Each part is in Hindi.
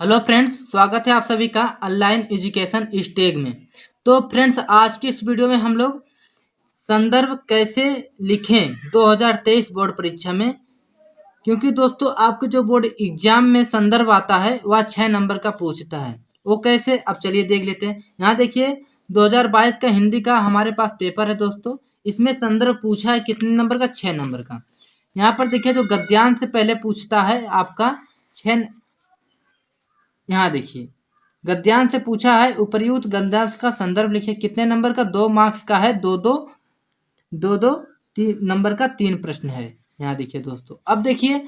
हेलो फ्रेंड्स, स्वागत है आप सभी का ऑनलाइन एजुकेशन स्टेग में। तो फ्रेंड्स, आज की इस वीडियो में हम लोग संदर्भ कैसे लिखें 2023 बोर्ड परीक्षा में। क्योंकि दोस्तों, आपके जो बोर्ड एग्जाम में संदर्भ आता है वह 6 नंबर का पूछता है। वो कैसे, अब चलिए देख लेते हैं। यहाँ देखिए, 2022 का हिंदी का हमारे पास पेपर है दोस्तों। इसमें संदर्भ पूछा है कितने नंबर का? 6 नंबर का। यहाँ पर देखिए, जो गद्यांश से पहले पूछता है आपका 6। यहाँ देखिए, गद्यांश से पूछा है उपर्युक्त गद्यांश का संदर्भ लिखिए। कितने नंबर का? 2 मार्क्स का है। दो 3 नंबर का 3 प्रश्न है। यहाँ देखिए दोस्तों, अब देखिए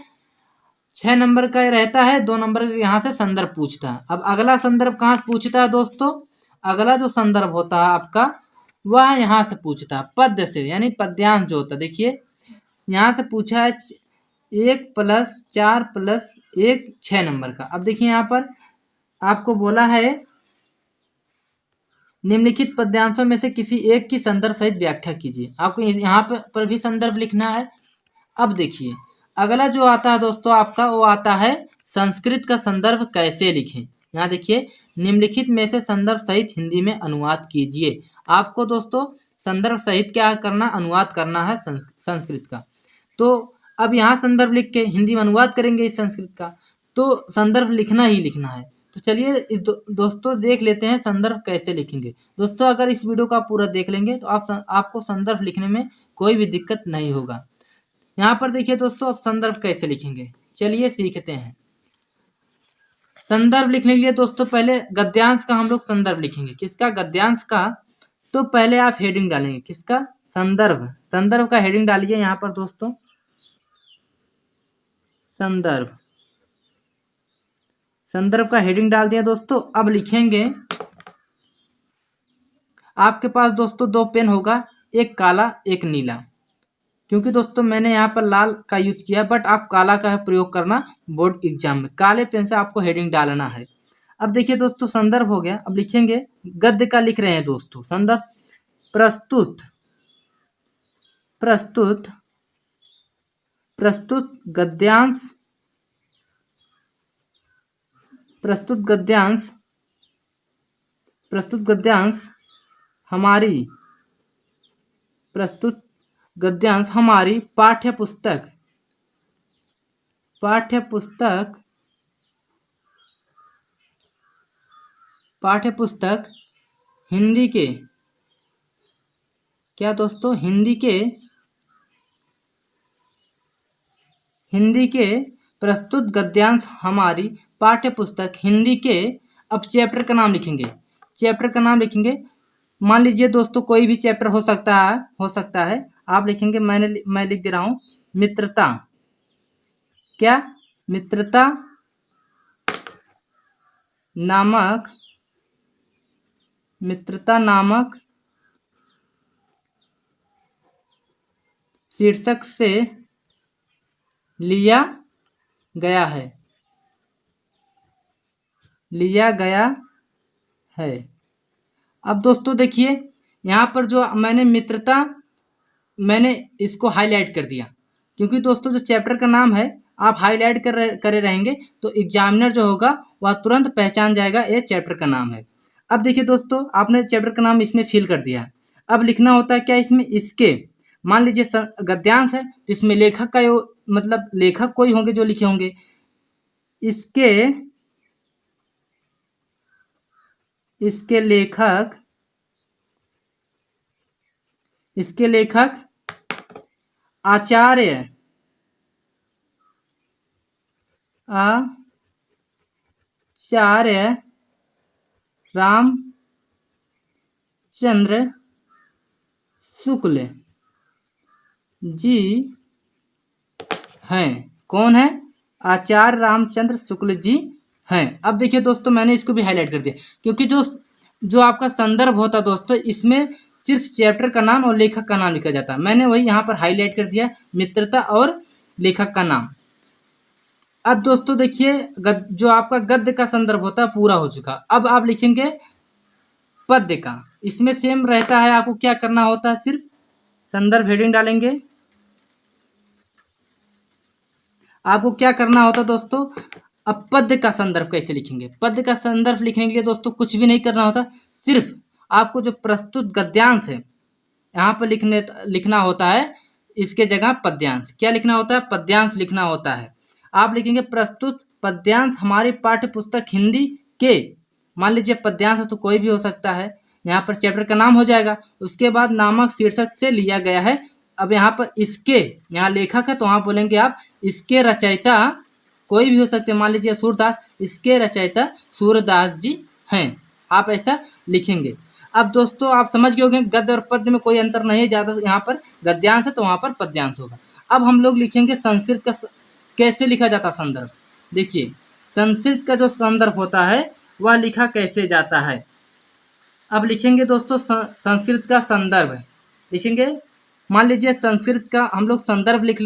6 नंबर का रहता है, 2 नंबर का यहाँ से संदर्भ पूछता है। अब अगला संदर्भ कहाँ से पूछता है दोस्तों? अगला जो संदर्भ होता है आपका, वह यहाँ से पूछता है पद्य से, यानी पद्यांश जो होता है। देखिए, यहाँ से पूछा है 1 + 4 + 1 6 नंबर का। अब देखिए, यहाँ पर आपको बोला है निम्नलिखित पद्यांशों में से किसी एक की संदर्भ सहित व्याख्या कीजिए। आपको यहाँ पर भी संदर्भ लिखना है। अब देखिए, अगला जो आता है दोस्तों आपका, वो आता है संस्कृत का संदर्भ कैसे लिखें। यहाँ देखिए, निम्नलिखित में से संदर्भ सहित हिंदी में अनुवाद कीजिए। आपको दोस्तों संदर्भ सहित क्या करना? अनुवाद करना है संस्कृत का। तो अब यहाँ संदर्भ लिख के हिंदी में अनुवाद करेंगे इस संस्कृत का, तो संदर्भ लिखना ही लिखना है। तो चलिए दोस्तों देख लेते हैं संदर्भ कैसे लिखेंगे। दोस्तों, अगर इस वीडियो को आप पूरा देख लेंगे तो आपको संदर्भ लिखने में कोई भी दिक्कत नहीं होगा। यहाँ पर देखिए दोस्तों, अब संदर्भ कैसे लिखेंगे, चलिए सीखते हैं। संदर्भ लिखने के लिए दोस्तों पहले गद्यांश का हम लोग संदर्भ लिखेंगे। किसका? गद्यांश का। तो पहले आप हेडिंग डालेंगे। किसका? संदर्भ। संदर्भ का हेडिंग डालिए यहाँ पर दोस्तों, संदर्भ। संदर्भ का हेडिंग डाल दिया दोस्तों। अब लिखेंगे, आपके पास दोस्तों 2 पेन होगा, एक काला एक नीला। क्योंकि दोस्तों मैंने यहाँ पर लाल का यूज किया, बट आप काला का प्रयोग करना बोर्ड एग्जाम में। काले पेन से आपको हेडिंग डालना है। अब देखिए दोस्तों, संदर्भ हो गया। अब लिखेंगे, गद्य का लिख रहे हैं दोस्तों संदर्भ। प्रस्तुत प्रस्तुत प्रस्तुत गद्यांश प्रस्तुत गद्यांश प्रस्तुत गद्यांश हमारी प्रस्तुत गद्यांश हमारी पाठ्यपुस्तक हिंदी के, क्या दोस्तों? हिंदी के प्रस्तुत गद्यांश हमारी पाठ्यपुस्तक हिंदी के। अब चैप्टर का नाम लिखेंगे। चैप्टर का नाम लिखेंगे, मान लीजिए दोस्तों कोई भी चैप्टर हो सकता है। आप लिखेंगे, मैं लिख दे रहा हूँ मित्रता। क्या? मित्रता नामक शीर्षक से लिया गया है। अब दोस्तों देखिए, यहाँ पर जो मैंने मित्रता, मैंने इसको हाईलाइट कर दिया। क्योंकि दोस्तों जो चैप्टर का नाम है आप हाईलाइट करे रहेंगे तो एग्जामिनर जो होगा वह तुरंत पहचान जाएगा ये चैप्टर का नाम है। अब देखिए दोस्तों, आपने चैप्टर का नाम इसमें फिल कर दिया। अब लिखना होता है क्या इसमें? इसके, मान लीजिए गद्यांश है तो इसमें लेखक का मतलब लेखक कोई होंगे जो लिखे होंगे। इसके लेखक आचार्य रामचंद्र शुक्ल जी हैं। कौन है? आचार्य रामचंद्र शुक्ल जी हैं। अब देखिए दोस्तों, मैंने इसको भी हाईलाइट कर दिया। क्योंकि जो आपका संदर्भ होता है दोस्तों, इसमें सिर्फ चैप्टर का नाम और लेखक का नाम लिखा जाता है। मैंने वही यहाँ पर हाईलाइट कर दिया, मित्रता और लेखक का नाम। अब दोस्तों देखिए, जो आपका गद्य का संदर्भ होता है पूरा हो चुका। अब आप लिखेंगे पद्य का। इसमें सेम रहता है, आपको क्या करना होता है? सिर्फ संदर्भ हेडिंग डालेंगे। आपको क्या करना होता दोस्तों? अब पद्य का संदर्भ कैसे लिखेंगे? पद्य का संदर्भ लिखने के लिए दोस्तों कुछ भी नहीं करना होता, सिर्फ आपको जो प्रस्तुत गद्यांश है यहाँ पर लिखना होता है, इसके जगह पद्यांश। क्या लिखना होता है? पद्यांश लिखना होता है। आप लिखेंगे प्रस्तुत पद्यांश हमारी पाठ्य पुस्तक हिंदी के, मान लीजिए पद्यांश है तो कोई भी हो सकता है, यहाँ पर चैप्टर का नाम हो जाएगा, उसके बाद नामक शीर्षक से लिया गया है। अब यहाँ पर इसके, यहाँ लेखक है तो वहाँ बोलेंगे आप इसके रचयिता कोई भी हो सकते हैं, मान लीजिए सूरदास, इसके रचयिता सूरदास जी हैं, आप ऐसा लिखेंगे। अब दोस्तों आप समझ गए होंगे गद्य और पद्य में कोई अंतर नहीं है ज़्यादा, यहाँ पर गद्यांश है तो वहाँ पर पद्यांश होगा। अब हम लोग लिखेंगे संस्कृत का कैसे लिखा जाता संदर्भ। देखिए संस्कृत का जो संदर्भ होता है वह लिखा कैसे जाता है। अब लिखेंगे दोस्तों संस्कृत का संदर्भ लिखेंगे, मान लीजिए संस्कृत का हम लोग संदर्भ लिख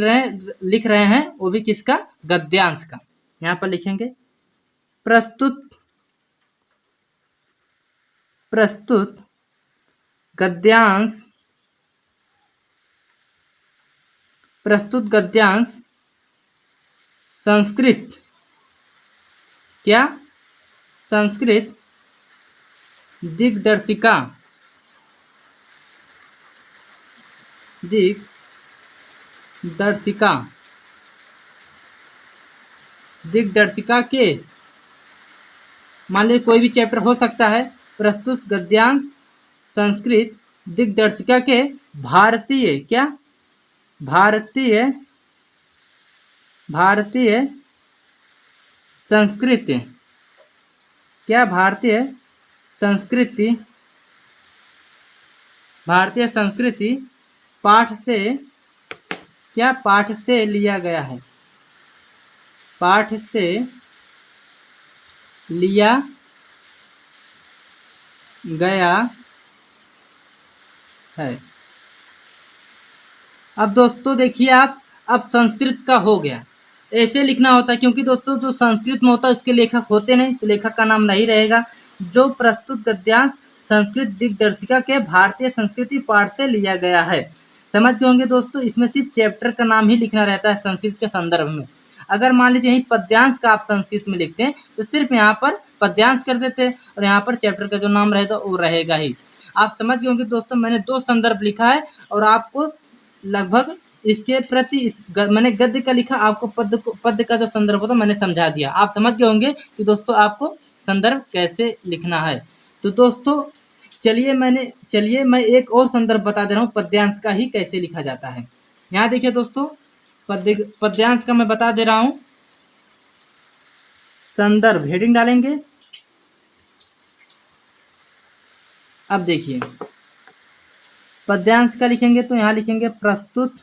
रहे हैं वो भी किसका? गद्यांश का। यहाँ पर लिखेंगे प्रस्तुत गद्यांश, प्रस्तुत गद्यांश संस्कृत, क्या? संस्कृत दिग्दर्शिका के, मान लीजिए कोई भी चैप्टर हो सकता है, प्रस्तुत गद्यांश संस्कृत दिग्दर्शिका के भारतीय, क्या? भारतीय संस्कृति, क्या? भारतीय संस्कृति पाठ से, क्या? पाठ से लिया गया है, पाठ से लिया गया है। अब दोस्तों देखिए आप, अब संस्कृत का हो गया, ऐसे लिखना होता है क्योंकि दोस्तों जो संस्कृत में होता है उसके लेखक होते नहीं तो लेखक का नाम नहीं रहेगा। जो प्रस्तुत गद्यांश संस्कृत दिग्दर्शिका के भारतीय संस्कृति पाठ से लिया गया है, समझ गए होंगे दोस्तों। इसमें सिर्फ चैप्टर का नाम ही लिखना रहता है संस्कृत के संदर्भ में। अगर मान लीजिए यही पद्यांश का आप संस्कृत में लिखते हैं तो सिर्फ यहाँ पर पद्यांश कर देते हैं और यहाँ पर चैप्टर का जो नाम रहेगा वो रहेगा ही। आप समझ गए होंगे दोस्तों, मैंने 2 संदर्भ लिखा है और आपको लगभग इसके प्रति मैंने गद्य का लिखा, आपको पद्य का जो संदर्भ होता मैंने समझा दिया। आप समझ गए होंगे कि दोस्तों आपको संदर्भ कैसे लिखना है। तो दोस्तों चलिए मैं एक और संदर्भ बता दे रहा हूँ पद्यांश का ही कैसे लिखा जाता है। यहाँ देखिए दोस्तों पद्यांश का मैं बता दे रहा हूँ। संदर्भ हेडिंग डालेंगे। अब देखिए पद्यांश का लिखेंगे तो यहाँ लिखेंगे प्रस्तुत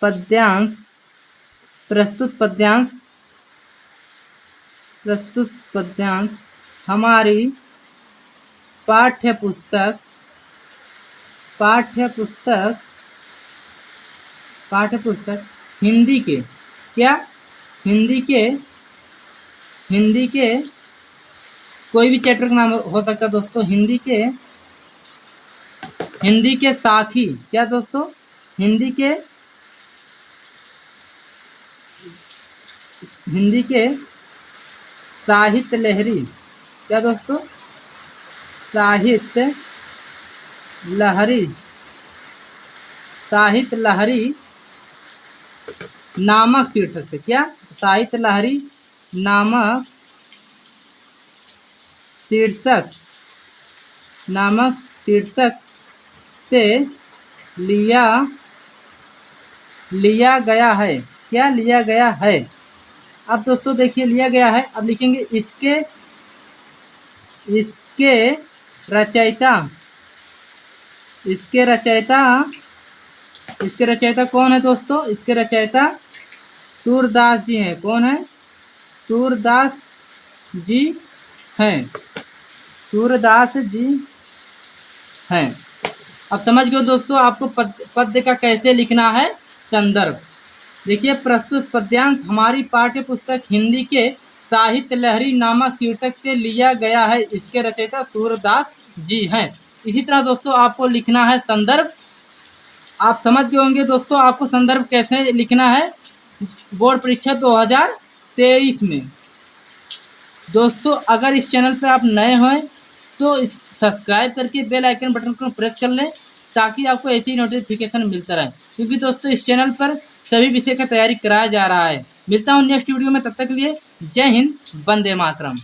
पद्यांश हमारी पाठ्य पुस्तक हिंदी के, क्या? हिंदी के कोई भी चैप्टर का नाम हो सकता है दोस्तों। हिंदी के साथी, क्या दोस्तों? हिंदी के साहित्य लहरी, क्या दोस्तों? साहित्य लहरी नामक शीर्षक से, क्या? साहित्य लहरी नामक शीर्षक से लिया गया है, क्या? लिया गया है। अब दोस्तों देखिए लिया गया है, अब लिखेंगे इसके रचयिता कौन है दोस्तों? इसके रचयिता सूरदास जी हैं। कौन है? सूरदास जी हैं। अब समझ गए दोस्तों आपको पद्य का कैसे लिखना है संदर्भ। देखिए प्रस्तुत पद्यांश हमारी पाठ्य पुस्तक हिंदी के साहित्य लहरी नामक शीर्षक से लिया गया है, इसके रचयिता सूरदास जी हैं। इसी तरह दोस्तों आपको लिखना है संदर्भ आप समझ गए होंगे दोस्तों आपको संदर्भ कैसे लिखना है बोर्ड परीक्षा 2023 में। दोस्तों अगर इस चैनल पर आप नए हैं तो सब्सक्राइब करके बेल आइकन बटन को प्रेस कर लें ताकि आपको ऐसी नोटिफिकेशन मिलता रहे, क्योंकि दोस्तों इस चैनल पर सभी विषय का तैयारी कराया जा रहा है। मिलता हूँ नेक्स्ट वीडियो में, तब तक के लिए जय हिंद, वंदे मातरम।